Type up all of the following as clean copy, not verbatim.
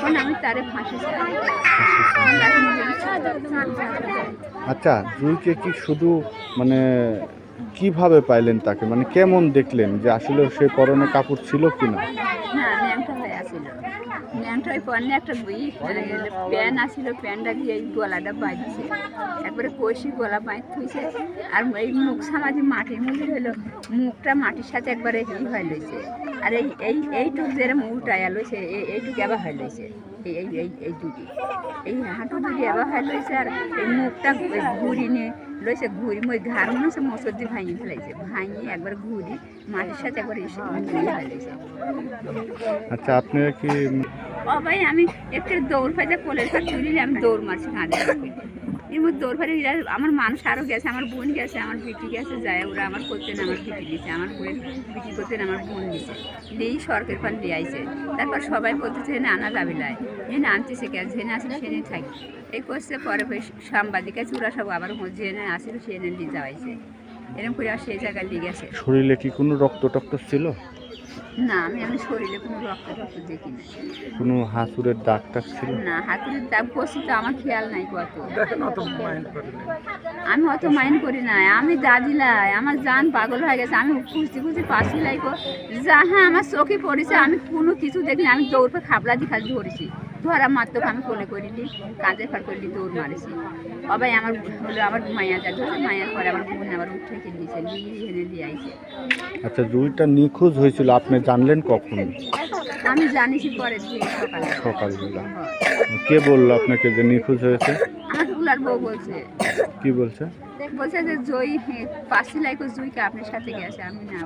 এখন আমি তারে ফাঁসি চাই। আচ্ছা, জুঁইকে কি শুধু মানে কিভাবে পাইলেন তাকে, মানে কেমন দেখলেন যে আসলে সে পরনে কাপড় ছিল কিনা? না, ন্যাংটা হয়ে আসিল। ন্যাংটা হয়ে পরনে একটা প্যান আসিল, প্যানটা দিয়ে এই গলাটা বাঁধছে, একবারে কষি গলা বাঁধ থুইছে। আর এই মুখ সামাজি মাটির মধ্যে হইলো, মুখটা মাটির সাথে একবারে হয়ে লইছে। আর এইটুক যেরকম উল্টাইয়া লইছে, এইটুক এবার হয়ে লইছে, এই দুটি, এই হাঁটু দুটি এবার হয়ে লইছে। আর এই মুখটা ঘুরি নিয়ে লইছে, ঘুরি মই ঘাড় মনে হচ্ছে মসুর দিয়ে ভাঙিয়ে ফেলাইছে, ভাঙিয়ে একবার ঘুরি মাটির সাথে একবার হয়ে লইছে। আচ্ছা, আপনারা কি ও ভাই, আমি একটু দৌড় ফাইতে কোলের কাছে তুলিলে আমি দৌড় মারছি কাঁদে। এর মধ্যে দৌড় ফাইতে আমার মানুষ আরও গেছে, আমার বোন গেছে, আমার বিটি গেছে, যায় ওরা আমার করতেন, আমার বিটি দিয়েছে, আমার বোনের বিটি করতেন, আমার বোন দিয়েছে, দিয়েই সরকারের পান দিয়ে আইছে। তারপর সবাই করতেছে হেনে আনা যাবে লাই, হেনে আনতেছে গেছে, হেনে আসলে সেনে থাকি এই করছে। পরে সাংবাদিক আছে, ওরা সব আবার যেনে আসিল সেনে দিয়ে যাওয়াইছে, এরকম করে আর সেই জায়গায় নিয়ে গেছে। শরীরে কি কোনো রক্ত টক্ত ছিল? না, আমি শরীরে কোনো রক্ত দেখি না। কোনো হাতুড়ের দাগ টাগ ছিল? না, হাতুড়ির দাগ করছি তো আমার খেয়াল নাই কত। আমি অত মাইন্ড করি না, আমি দাদিলাই, আমার জান পাগল হয়ে গেছে। আমি খুঁজতে খুঁজতে পাশি লাইকো হ্যাঁ আমার চোখে পড়েছে, আমি কোনো কিছু দেখিনি। আমি দৌড় পে খাবলা দিয়ে খালি ধরেছি, ধরা মাত্র আমি কোলে করিনি, কাঁধে ফার করলি দৌড় মারেছি। সবাই আমার হলো, আমার মায়া যা ধরেছে, মায়ার পরে আমার বোন আবার উঠে কিনছে, নিয়ে এনে দিয়ে আইছে। আচ্ছা, জুঁইটা নিখোঁজ হয়েছিল আপনি জানলেন কখন? আমি জানিছি পরের দিন সকালে। সকালবেলা। কে বললো আপনাকে যে নিখোঁজ হয়েছে? আমার ফুলার বউ বলছে। কি বলছে? বলছে যে জয়ী পাশি লাইকো জুইকে আপনার সাথে গেছে। আমি না,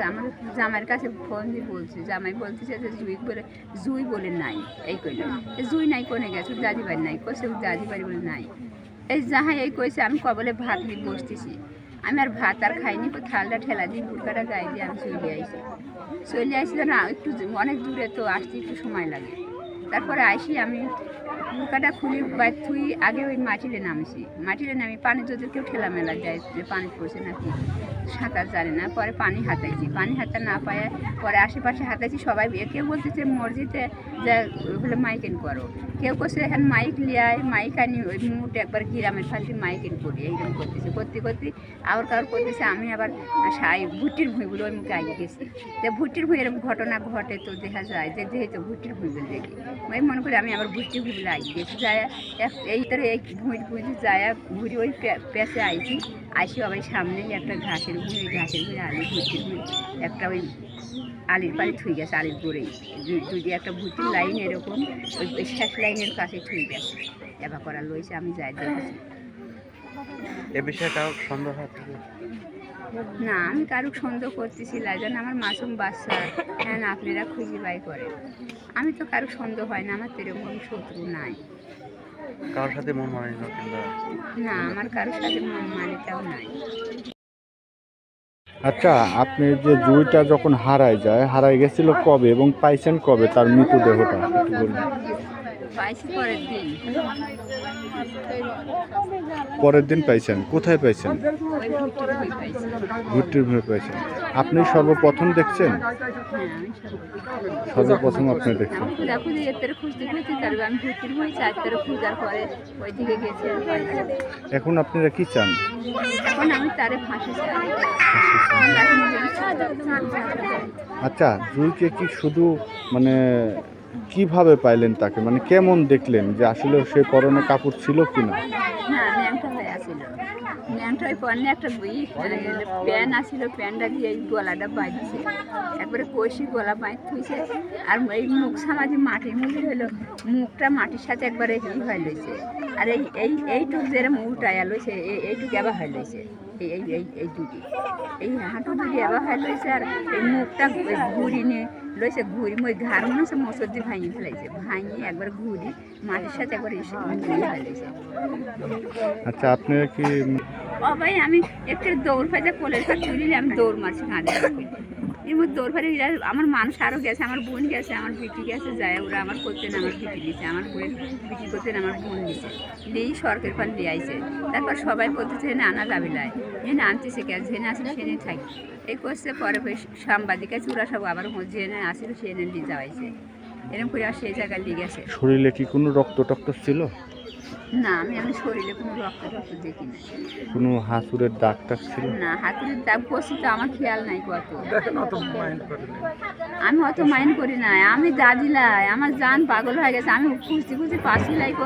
আমার জামাইয়ের কাছে ফোন দিয়ে বলছে, জামাই বলতেছে যে জুই বলে নাই, এই কইল জুই নাই কোনে গেছে, দাদি বাড়ি নাই, কইছে দাদি বাড়ি বলে নাই। এই যাহা এই কইছে, আমি কবলে ভাত নিয়ে বসতেছি, আমি আর ভাত আর খাইনি, থালটা ঠেলা দিয়ে বুটকাটা গায়ে দিয়ে আমি চলে আইসি না, একটু অনেক দূরে তো আসতে একটু সময় লাগে। তারপরে আইসি আমি বুটকাটা খুলি বাইর থুই, আগে ওই মাটিরে নামেছি, মাটিরে নামি পানি যদি কেউ ঠেলা মেলা যায় যে পানি পড়ছে নাকি, সাঁতার জানে না। পরে পানি হাতাইছি, পানি হাতা না পায় পরে আশেপাশে হাতাইছি। সবাই কেউ বলতেছে মসজিদে যা হলে মাইকেন করো, কেউ করছে এখানে মাইক লিয়ায়, মাইক আনি ওই মুঠ একবার গ্রামের ফাঁসি মাইকেন করি, এইরকম করতেছে। করতে আবার কারোর করতেছে। আমি আবার ভুট্টির ভুঁইগুলো ওই মুখে আগে গেছি, যে ভুট্টির ভুঁই এরকম ঘটনা ঘটে তো দেখা যায়, যে যেহেতু ভুট্টির ভুঁইগুলো দেখি, আমি মনে করি আমি আবার ভুট্টির ভুঁইগুলো আগে গেছি, যায় এই তারা এই ভুঁইতে যায় ঘুরি ওই পেঁচে আইসি আবার সামনেই একটা ঘাসের ভুঁই, ওই ঘাসের ভুঁই আলি ভুট্টির ভুঁই একটা ওই আলির পাড়ে থুই গেছে, আলির গোড়েই দুই একটা ভুট্টির লাইন এরকম ওই শেষ লাইনের কাছে থুই গেছে, এবার করা লইছে। আমি যাই দেখেছি। এ বিষয়ে কারো সন্দেহ আছে? না, আমি কারো সন্দেহ করতেছি না, যেন আমার মাসুম বাচ্চা, হ্যাঁ আপনারা খুঁজি বাই করেন। আমি তো কারো সন্দেহ হয় না, আমার তেরকম শত্রু নাই। কারোর সাথে মন মানেনি না, আমার কারোর সাথে মন মানিটাও নাই। আচ্ছা, আপনি যে জুঁইটা যখন হারাই গেছিল কবে এবং পাইছেন কবে তার মৃতদেহটা একটু বলুন। পাইছি পরের দিন। পরের দিন পাইছেন? কোথায় পাইছেন? ওই ভুট্টির ভুঁই পাইছি। ভুট্টির ভুঁই পাইছেন। আপনি সর্বপ্রথম দেখছেন? হ্যাঁ, আমি সর্বপ্রথম আপনি দেখছেন। খুঁজি এর খুঁজতে তারপরে আমি ভুট্টির ভুঁই চারটারে খোঁজার পরে ওই দিকে গেছি। এখন আপনারা কি চান? এখন আমি তারে ফাঁসি চাই। আচ্ছা, জুঁইকে কি শুধু মানে কিভাবে পাইলেন তাকে, মানে কেমন দেখলেন যে আসলে সে পরনে কাপড় ছিল কিনা? না, ন্যাংটা হয়ে আসিল। ন্যাংটা হয়ে পরনে একটা প্যান আসিল, প্যানটা দিয়ে এই গলাটা বাঁধছে, একবারে কষি গলা বাঁধ থুইছে। আর এই মুখ সামাজি মাটির মধ্যে হইলো, মুখটা মাটির সাথে একবারে হয়ে লইছে। আর এইটুক যেরকম উল্টাইয়া লইছে, এইটুক এবার হয়ে লইছে, এই দুটি, এই হাঁটু দুটি এবার হয়ে লইছে। আর এই মুখটা ঘুরি নিয়ে লইছে, ঘুরি মই ঘাড় মনে হচ্ছে মসুর দিয়ে ভাঙিয়ে ফেলাইছে, ভাঙিয়ে একবার ঘুরি মাটির সাথে একবার হয়ে লইছে। আচ্ছা, আপনারা কি ও ভাই, আমি একটু দৌড় ফাইতে কোলের কাছে তুলিলে আমি দৌড় মারছি কাঁদে। এর মধ্যে দৌড় ফাইতে আমার মানুষ আরও গেছে, আমার বোন গেছে, আমার বিটি গেছে, যায় ওরা আমার করতেন, আমার বিটি দিয়েছে, আমার বোনের বিটি করতেন, আমার বোন দিয়েছে, দিয়েই সরকারের পান দিয়ে আইছে। তারপর সবাই করতেছে হেনে আনা যাবে লাই, হেনে আনতেছে গেছে, হেনে আসলে সেনে থাকি এই করছে। পরে সাংবাদিক আছে, ওরা সব আবার যেনে আসিল সেনে দিয়ে যাওয়াইছে, এরকম করে আর সেই জায়গায় লেগেছে। শরীরে কি কোনো রক্ত টক্ত ছিল? না, আমি শরীরে কোনো রক্ত টক্ত দেখি না। কোনো হাসুরের দাগ টাগ ছিল? না, হাতুড়ির দাগ পড়ছি তো আমার খেয়াল নাই কত। আমি অত মাইন্ড করি না, আমি দাদিলাই আমার জান পাগল হয়ে গেছে। আমি খুঁজতে খুঁজতে পাশি লাইকো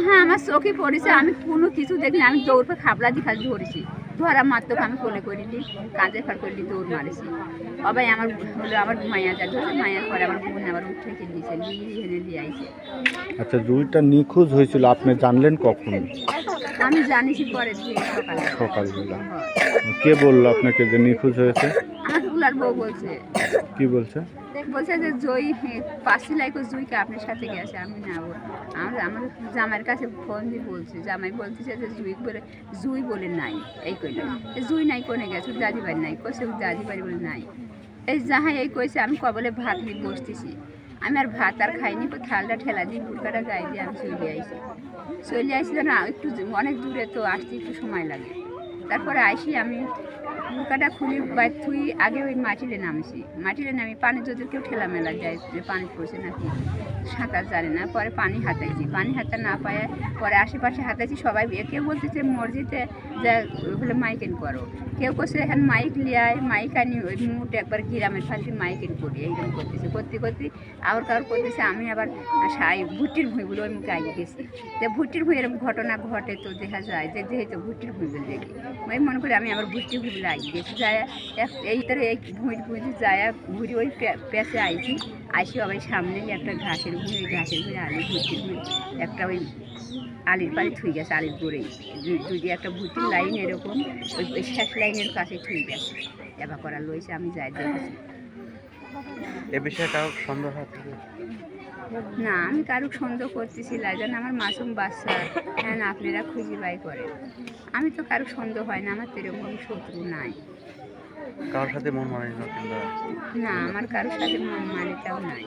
হ্যাঁ আমার চোখে পড়েছে, আমি কোনো কিছু দেখিনি। আমি দৌড় পে খাবলা দিয়ে খালি ধরেছি, ধরা মাত্র আমি কোলে করিনি, কাঁধে ফার করলি দৌড় মারেছি। সবাই আমার হলো আমার মায়া যা ধরে, মায়ার পরে আমার বোন আবার উঠে দিয়েছে, নিয়ে এনে দিয়ে আইছে। আচ্ছা, জুঁইটা নিখোঁজ হয়েছিল আপনি জানলেন কখন? আমি জানিছি পরে সকালে। সকালবেলা। হয়। কে বললো আপনাকে যে নিখোঁজ হয়েছে? আমার কুলার বউ বলছে, কি বলছে? বলছে যে জয়ী পাশি লাইকো জুইকে আপনার সাথে গেছে। আমি না আমার জামাইয়ের কাছে ফোন দিয়ে বলছে, জামাই বলতেছে যে জুই বলে নাই, এই কইল জুই নাই কোনে গেছে, দাদি বাড়ি নাই কইছে, দাদি বাড়ি বলে নাই। এই যাহা এই কইছে, আমি কবলে ভাত নিয়ে বসতেছি, আমি আর ভাত আর খাইনি, থালটা ঠেলা দিয়ে বুটকাটা গায়ে দিয়ে আমি চলে আইসি না, একটু অনেক দূরে তো আসতে একটু সময় লাগে। তারপরে আইসি আমি বুকাটা খুলি বাইর থুই, আগে ওই মাটিতে নামছি, মাটিতে নামি পানি যদি কেউ ঠেলা মেলা যায় যে পানি পড়ছে নাকি, সাঁতার জানে না। পরে পানি হাতাইছি, পানি হাতা না পায় পরে আশেপাশে হাতাইছি। সবাই কেউ বলতেছে মসজিদে যা হলে মাইকেন করো, কেউ করছে এখানে মাইক লিয়ায়, মাইক আনি ওই মুঠ একবার গ্রামের ফালতে মাইকেন করি, এইরকম করতেছে। করতে করতে আবার কারোর করতেছে, আমি আবার ভুট্টির ভুঁইগুলো ওই মুখে আগে গেছি। যে ভুট্টির ভুঁই এরকম ঘটনা ঘটে তো দেখা যায়, যে যেহেতু ভুট্টির ভুঁইগুলো দেখি আমি মনে করি আমি আবার ভুট্টি ভুঁইগুলো আগে গেছি। যায় এইটারে এই ভুঁইতে যায় ঘুরি ওই পেঁচে আইছি, আইসি আবার সামনেই একটা ঘাসের ভুঁই, ওই ঘাসের ভুঁই আলি ভুট্টির ভুঁই একটা ওই আলির পাড়ে থুই গেছে, আলির গোড়েই দুই একটা ভুট্টির লাইন এরকম ওই শেষ লাইনের কাছে থুই গেছে। এবার করা লইছে, আমি যাই দেখেছি। এ বিষয়ে কারো সন্দেহ আছে? না, আমি কারো সন্দেহ করতেছি না, যেন আমার মাসুম বাচ্চা, হ্যাঁ আপনারা খুঁজে বাই করেন। আমি তো কারো সন্দেহ হয় না, আমার তো এরকম শত্রু নাই। কারোর সাথে মন মানানি না? না, আমার কারোর সাথে মন মানেটাও নাই।